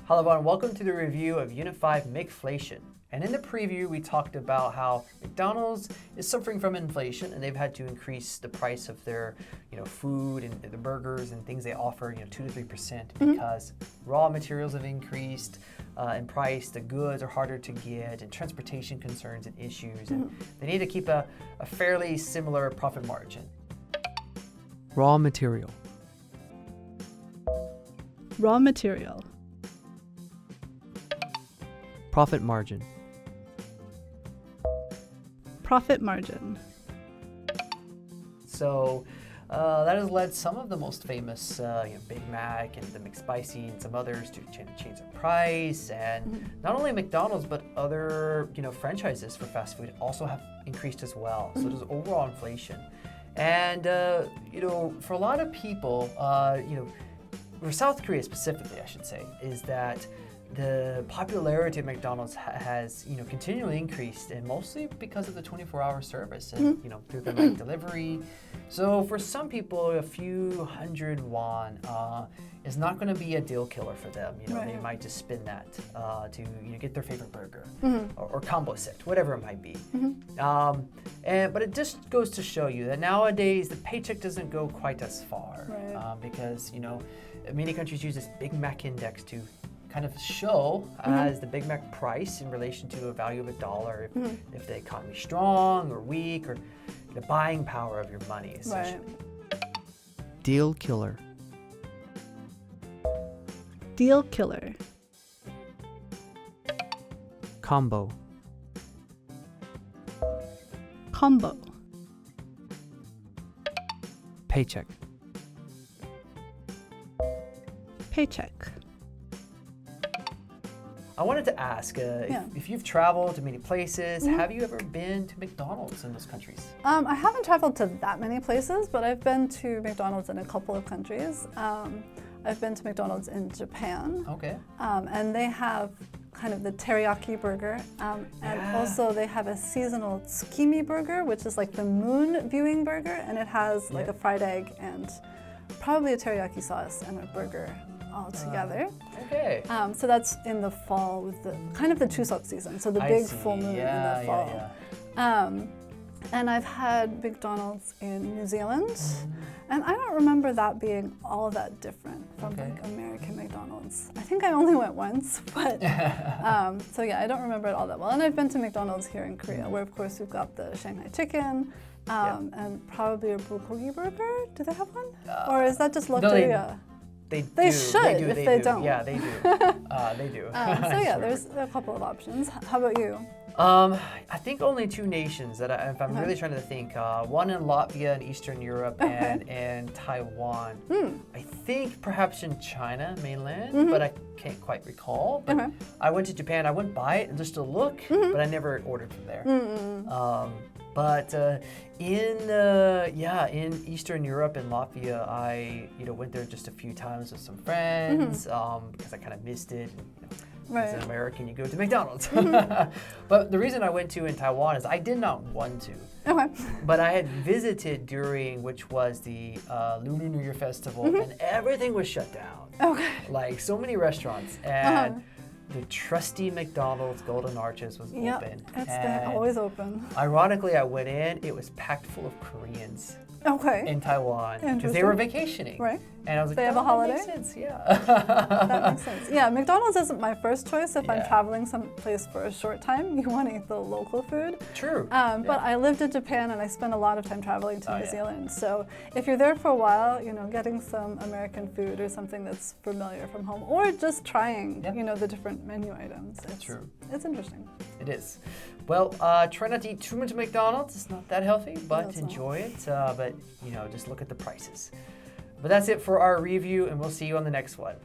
Hello everyone, welcome to the review of Unit 5 McFlation. And in the preview, we talked about how McDonald's is suffering from inflation and they've had to increase the price of their food and the burgers and things they offer 2 to 3% because raw materials have increased in price, the goods are harder to get, and transportation concerns and issues. And they need to keep a fairly similar profit margin. Raw material. Raw material. Profit margin. Profit margin. So that has led some of the most famous Big Mac and the McSpicy and some others to change their price. And not only McDonald's, but other franchises for fast food also have increased as well. So there's overall inflation. And for a lot of people, for South Korea specifically, I should say, is that the popularity of McDonald's has continually increased, and mostly because of the 24-hour service and through the delivery. So for some people, a few hundred won is not going to be a deal killer for them. They might just spend that to get their favorite burger or combo set, whatever it might be. But it just goes to show you that nowadays the paycheck doesn't go quite as far because many countries use this Big Mac index to kind of show as the Big Mac price in relation to a value of $1, if the economy is strong or weak, or the buying power of your money, essentially. Deal killer. Deal killer. Combo. Combo. Paycheck. Paycheck. I wanted to ask, if you've traveled to many places, have you ever been to McDonald's in those countries? I haven't traveled to that many places, but I've been to McDonald's in a couple of countries. I've been to McDonald's in Japan. Okay. And they have kind of the teriyaki burger. And also they have a seasonal tsukimi burger, which is like the moon viewing burger. And it has like a fried egg and probably a teriyaki sauce and a burger all together. Okay. So that's in the fall with the kind of the Chuseok season, so the big full moon in the fall. And I've had McDonald's in New Zealand, and I don't remember that being all that different from like American McDonald's. I think I only went once, but so yeah, I don't remember it all that well. And I've been to McDonald's here in Korea, where of course we've got the Shanghai chicken, and probably a bulgogi burger. Do they have one? Or is that just Loteria? They should if they don't. Yeah, they do. They do. So yeah, there's a couple of options. How about you? I think only two nations that if I'm really trying to think. One in Latvia in Eastern Europe and in Taiwan. I think perhaps in China mainland, but I can't quite recall. But I went to Japan. I wouldn't buy it just to look, but I never ordered from there. But in Eastern Europe and Latvia, I went there just a few times with some friends because I kind of missed it. As an American, you go to McDonald's. But the reason I went to in Taiwan is I did not want to. But I had visited during which was the Lunar New Year Festival, and everything was shut down. Like so many restaurants. And the trusty McDonald's Golden Arches was open. It's always open. Ironically, I went in, it was packed full of Koreans. In Taiwan, because they were vacationing. And I was like, they have a holiday? That makes sense, That makes sense. Yeah, McDonald's isn't my first choice if I'm traveling someplace for a short time. You want to eat the local food. True. But I lived in Japan and I spent a lot of time traveling to New Zealand. So if you're there for a while, getting some American food or something that's familiar from home, or just trying, the different menu items. It's interesting. It is. Well, try not to eat too much McDonald's. It's not that healthy, but enjoy it. But just look at the prices. But that's it for our review, and we'll see you on the next one.